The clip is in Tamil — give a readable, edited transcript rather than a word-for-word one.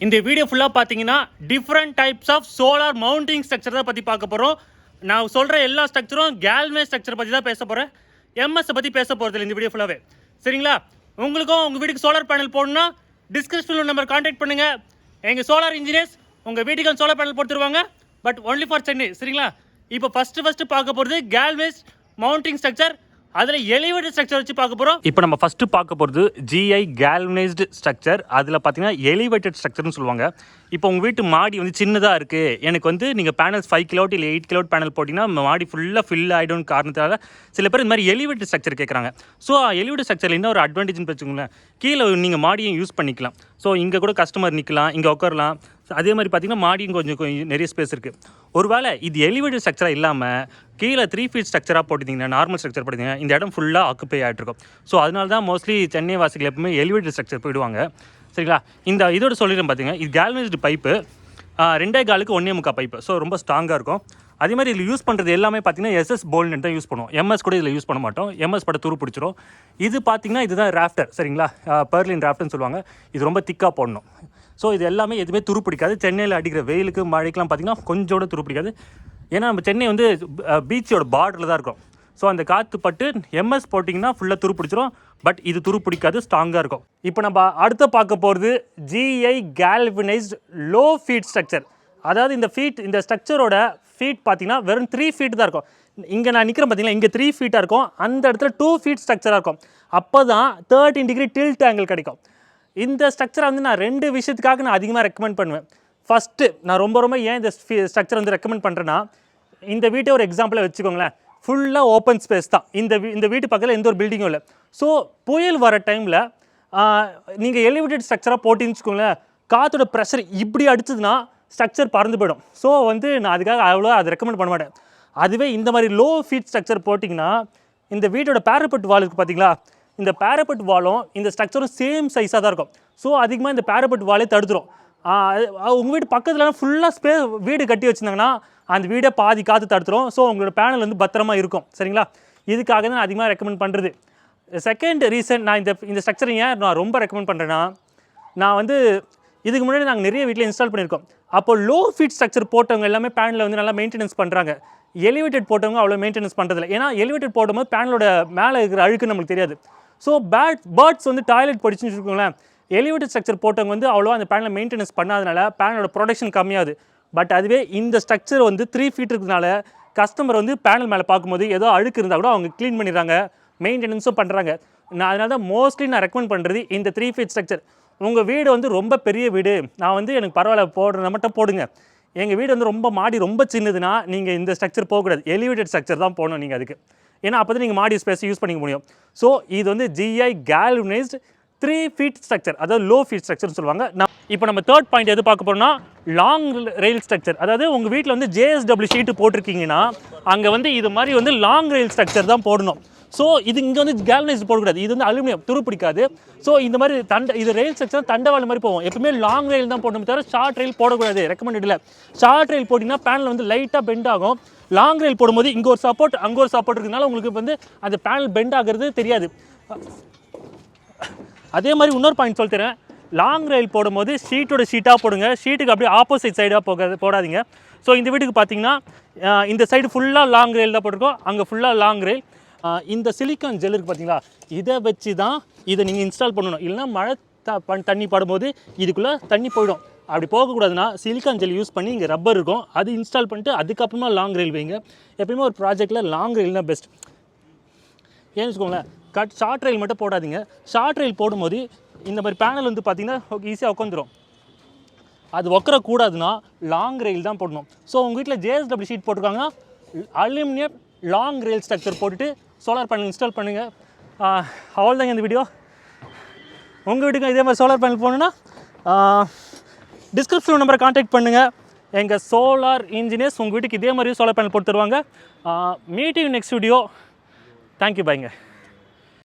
இந்த வீடியோ ஃபுல்லாக பார்த்தீங்கன்னா different types of solar mounting structure தான் பற்றி பார்க்க போகிறோம். நான் சொல்கிற எல்லா ஸ்ட்ரக்சரும் கேல்வனைஸ்ட் ஸ்ட்ரக்சர் பற்றி தான் பேச போகிறேன். எம்எஸ் பற்றி பேச போகிறதில்ல இந்த வீடியோ ஃபுல்லாகவே. சரிங்களா? உங்களுக்கும் உங்கள் வீட்டுக்கு சோலார் பேனல் போடணும்னா டிஸ்கிரிப்ஷனில் நம்பர் கான்டாக்ட் பண்ணுங்கள். எங்கள் சோலார் இன்ஜினியர்ஸ் உங்கள் வீட்டுக்கு சோலார் பேனல் போட்டுருவாங்க. But only for Chennai. சரிங்களா? இப்போ ஃபஸ்ட்டு பார்க்க போகிறது கேல்வனைஸ்ட் மவுண்டிங் ஸ்ட்ரக்சர். அதில் எலிவேட்டட் ஸ்ட்ரக்சர் வச்சு பார்க்க போகிறோம். இப்போ நம்ம ஃபஸ்ட்டு பார்க்க போகிறது ஜிஐ கேல்வனைஸ்டு ஸ்ட்ரக்சர். அதில் பார்த்தீங்கன்னா எலிவேட்டட் ஸ்ட்ரக்சர்னு சொல்லுவாங்க. இப்போ உங்கள் வீட்டு மாடி வந்து சின்னதாக இருக்குது, எனக்கு வந்து நீங்கள் பேனல்ஸ் 5 கிலோட் இல்லை 8 கிலோட் பேனல் போட்டிங்கன்னா மாடி ஃபுல்லாக ஃபில் ஆகிடும் காரணத்தால் சில பேர் இந்த மாதிரி எலிவேட்டட் ஸ்ட்ரக்சர் கேட்குறாங்க. ஸோ எலிவேட்டட் ஸ்ட்ரக்சரில் என்ன ஒரு அட்வான்டேஜ்னு வச்சுக்கோங்களேன், கீழே நீங்கள் மாடியும் யூஸ் பண்ணிக்கலாம். ஸோ இங்கே கூட கஸ்டமர் நிற்கலாம், இங்கே உட்காரலாம். அதே மாதிரி பார்த்தீங்கன்னா மாடியும் கொஞ்சம் நிறைய ஸ்பேஸ் இருக்குது. ஒருவேளை இது எலிவேட்டட் ஸ்ட்ரக்சராக இல்லாமல் கீழே 3 ஃபீட் ஸ்ட்ரக்சராக போட்டிங்கன்னா, நார்மல் ஸ்ட்ரக்சர் போட்டிங்கன்னா இந்த இடம் ஃபுல்லாக ஆக்குப்பை ஆகிட்ருக்கும். ஸோ அதனால தான் மோஸ்ட்லி சென்னை வாசிகள் எப்பவுமே எலிவேட்டட் ஸ்ட்ரக்சர் போயிடுவாங்க. சரிங்களா? இந்த இதோட சொல்லிடுறேன் பார்த்தீங்கன்னா, இது கேல்வனைஸ்டு பைப்பு 2.25 1.25 பைப்பு. ஸோ ரொம்ப ஸ்ட்ராங்காக இருக்கும். அதே மாதிரி இதில் யூஸ் பண்ணுறது எல்லாமே பார்த்தீங்கன்னா எஸ்எஸ் போல்னு தான் யூஸ் பண்ணுவோம். எம்எஸ் கூட இதில் யூஸ் பண்ண மாட்டோம். எம்எஸ் பட துரு பிடிச்சிரும். இது பார்த்தீங்கன்னா இதுதான் ராஃப்டர். சரிங்களா? பர்லின் ராஃப்டர்னு சொல்லுவாங்க. இது ரொம்ப திக்காக போடணும். ஸோ இது எல்லாமே எதுவுமே துரு பிடிக்காது. சென்னையில் அடிக்கிற வெயிலுக்கு மழைக்கெலாம் பார்த்தீங்கன்னா கொஞ்சோட துரு பிடிக்காது. ஏன்னா நம்ம சென்னை வந்து பீச்சோட பார்டரில் தான் இருக்கும். ஸோ அந்த காற்று பட்டு எம்எஸ் போட்டிங்கன்னா ஃபுல்லாக துரு பிடிச்சிரும். பட் இது துரு பிடிக்காது, ஸ்ட்ராங்காக இருக்கும். இப்போ நம்ம அடுத்து பார்க்க போகிறது GI galvanised low feet structure. அதாவது இந்த ஸ்ட்ரக்சரோட ஃபீட் பார்த்தீங்கன்னா வெறும் 3 ஃபீட் தான் இருக்கும். இங்கே நான் நிற்கிறேன் பார்த்தீங்கன்னா, இங்கே 3 ஃபீட்டாக இருக்கும், அந்த இடத்துல 2 ஃபீட் ஸ்ட்ரக்சராக இருக்கும். அப்போ தான் 13 டிகிரி டில்ட் ஆங்கிள் கிடைக்கும். இந்த ஸ்ட்ரக்சரை வந்து நான் 2 விஷயத்துக்காக நான் அதிகமாக ரெக்கமெண்ட் பண்ணுவேன். ஃபஸ்ட்டு நான் ரொம்ப ஏன் இந்த ஸ்ட்ரக்சர் வந்து ரெக்கமெண்ட் பண்ணுறேன்னா, இந்த வீட்டை ஒரு எக்ஸாம்பிளாக வச்சுக்கோங்களேன். ஃபுல்லாக ஓப்பன் ஸ்பேஸ் தான். இந்த வீட்டு பக்கத்தில் எந்த ஒரு பில்டிங்கும் இல்லை. ஸோ புயல் வர டைமில் நீங்கள் எலிவேட்டட் ஸ்ட்ரக்சராக போட்டின்னு வச்சுக்கோங்களேன், காற்றோட ப்ரெஷர் இப்படி அடிச்சதுன்னா ஸ்ட்ரக்சர் பறந்து போயிடும். ஸோ வந்து நான் அதுக்காக அவ்வளோ அதை ரெக்கமெண்ட் பண்ண மாட்டேன். அதுவே இந்த மாதிரி லோ ஃபீட் ஸ்ட்ரக்சர் போட்டிங்கன்னா, இந்த வீட்டோட பேரப்பெட் வால் இருக்குது பார்த்தீங்களா, இந்த பேரப்பெட் வாலும் இந்த ஸ்ட்ரக்சரும் சேம் சைஸாக தான் இருக்கும். ஸோ அதிகமாக இந்த பேரப்பெட் வாலே தடுத்துரும். உங்கள் வீட்டு பக்கத்தில் ஃபுல்லாக வீடு கட்டி வச்சுருந்தாங்கன்னா அந்த வீடை பாதி காற்று தடுத்துரும். ஸோ உங்களோட பேனல் வந்து பத்திரமா இருக்கும். சரிங்களா? இதுக்காக தான் நான் அதிகமாக ரெக்கமெண்ட் பண்ணுறது. செகண்ட் ரீசன் நான் இந்த ஸ்ட்ரக்சரை ஏன் நான் ரொம்ப ரெக்கமெண்ட் பண்ணுறேன்னா, நான் வந்து இதுக்கு முன்னாடி நாங்கள் நிறைய வீட்டில் இன்ஸ்டால் பண்ணியிருக்கோம். அப்போது லோ ஃபீட் ஸ்ட்ரக்சர் போட்டவங்க எல்லாமே பேனலில் வந்து நல்லா மெயின்டெனன்ஸ் பண்ணுறாங்க. எலிவேட்டட் போட்டவங்க அவ்வளோ மெயின்டெனன்ஸ் பண்ணுறதில்ல. ஏன்னா எலிவேட்டட் போடும்போது பேனலோட மேலே இருக்கிற அழுக்கு நம்மளுக்கு தெரியாது. ஸோ பேர்ட்ஸ் வந்து டாய்லெட் படிச்சுன்னு வச்சுக்கோங்களேன், எலிவேட்டட் ஸ்ட்ரக்சர் போட்டவங்க வந்து அவ்வளோவா அந்த பேனலை மெயின்டெனன்ஸ் பண்ணாதனால பேனலோட ப்ரொடக்ஷன் கம்மியாகுது. பட் அதுவே இந்த ஸ்ட்ரக்சர் வந்து 3 ஃபீட் இருக்கிறதுனால கஸ்டமர் வந்து பேனல் மேலே பார்க்கும்போது ஏதோ அழுக்கு இருந்தால் கூட அவங்க க்ளீன் பண்ணிடுறாங்க, மெயின்டெனன்ஸும் பண்ணுறாங்க. அதனால தான் மோஸ்ட்லி நான் ரெக்கமெண்ட் பண்ணுறது இந்த 3 ஃபீட் ஸ்ட்ரக்சர். உங்கள் வீடு வந்து ரொம்ப பெரிய வீடு, நான் வந்து எனக்கு பரவாயில்ல போடுறத மட்டும் போடுங்க. எங்கள் வீடு வந்து மாடி ரொம்ப சின்னதுன்னா நீங்கள் இந்த ஸ்ட்ரக்சர் போகக்கூடாது, எலிவேட்டட் ஸ்ட்ரக்சர் தான் போகணும் நீங்கள் அதுக்கு. ஏன்னா அப்போ தான் நீங்கள் மாடி ஸ்பேஸ் யூஸ் பண்ணிக்க முடியும். ஸோ இது வந்து ஜிஐ கேல்வனைஸ்டு 3 ஃபீட் ஸ்ட்ரக்சர், அதாவது லோ ஃபீட் ஸ்ட்ரக்சர்னு சொல்லுவாங்க. இப்போ நம்ம தேர்ட் பாயிண்ட் எது பார்க்க போகிறோம்னா, லாங் ரெயில் ஸ்ட்ரக்சர். அதாவது உங்கள் வீட்டில் வந்து ஜேஎஸ்டபிள்யூ ஷீட்டு போட்டிருக்கீங்கன்னா அங்கே வந்து இது மாதிரி வந்து லாங் ரெயில் ஸ்ட்ரக்சர் தான் போடணும். ஸோ இது இங்கே வந்து கேல்வனைஸ்டு போடக்கூடாது, இது வந்து அலுமினியம் துரு பிடிக்காது. ஸோ இந்த மாதிரி இது ரெயில் ஸ்ட்ரக்சர் தண்டவாளம் மாதிரி போகும். எப்பவுமே லாங் ரெயில் தான் போடணும் தவிர ஷார்ட் ரெயில் போடக்கூடாது, ரெக்கமெண்டட் இல்லை. ஷார்ட் ரெயில் போட்டிங்கன்னா பேனல் வந்து லைட்டாக பெண்ட் ஆகும். லாங் ரெயில் போடும்போது இங்கே ஒரு சப்போர்ட் அங்கே ஒரு சப்போர்ட் இருக்கிறதுனால உங்களுக்கு வந்து அந்த பேனல் பெண்ட் ஆகிறது தெரியாது. அதே மாதிரி இன்னொரு பாயிண்ட் சொல்லித்தரேன், லாங் ரெயில் போடும்போது ஷீட்டாக போடுங்க, ஷீட்டுக்கு அப்படியே ஆப்போசிட் சைடாக போடாதீங்க. ஸோ இந்த வீட்டுக்கு பார்த்தீங்கன்னா இந்த சைடு ஃபுல்லாக லாங் ரெயில் தான் போட்டிருக்கோம், அங்கே ஃபுல்லாக லாங் ரெயில். இந்த சிலிக்கான் ஜெல் இருக்குது பார்த்தீங்களா, இதை வச்சு தான் இதை நீங்கள் இன்ஸ்டால் பண்ணணும். இல்லைனா மழை தண்ணி படும்போது இதுக்குள்ளே தண்ணி போயிடும். அப்படி போகக்கூடாதுன்னா சிலிக்கான் ஜெல் யூஸ் பண்ணி இங்கே ரப்பர் இருக்கும், அது இன்ஸ்டால் பண்ணிட்டு அதுக்கப்புறமா லாங் ரெயில் வைங்க. எப்பயுமே ஒரு ப்ராஜெக்டில் லாங் ரெயில் தான் பெஸ்ட். ஏன்னு வச்சுக்கோங்களேன், ஷார்ட் ரெயில் மட்டும் போடாதீங்க. ஷார்ட் ரெயில் போடும்போது இந்த மாதிரி பேனல் வந்து பார்த்திங்கன்னா ஈஸியாக உட்காந்துரும். அது உட்கரக்கூடாதுன்னா லாங் ரெயில் தான் போடணும். ஸோ உங்கள் வீட்டில் ஜேஎஸ்டபிள்யூ ஷீட் போட்டிருக்காங்கன்னா அலுமினியம் லாங் ரெயில் ஸ்ட்ரக்சர் போட்டுட்டு சோலார் பேனல் இன்ஸ்டால் பண்ணுங்கள். அவ்வளோதாங்க இந்த வீடியோ. உங்கள் வீட்டுக்கு இதே மாதிரி சோலார் பேனல் போகணுன்னா டிஸ்கிரிப்ஷன் நம்பரை கான்டாக்ட் பண்ணுங்கள். எங்கள் சோலார் இன்ஜினியர்ஸ் உங்கள் வீட்டுக்கு இதே மாதிரி சோலார் பேனல் போட்டு தருவாங்க. Meeting next video. தேங்க்யூ, பாய்ங்க.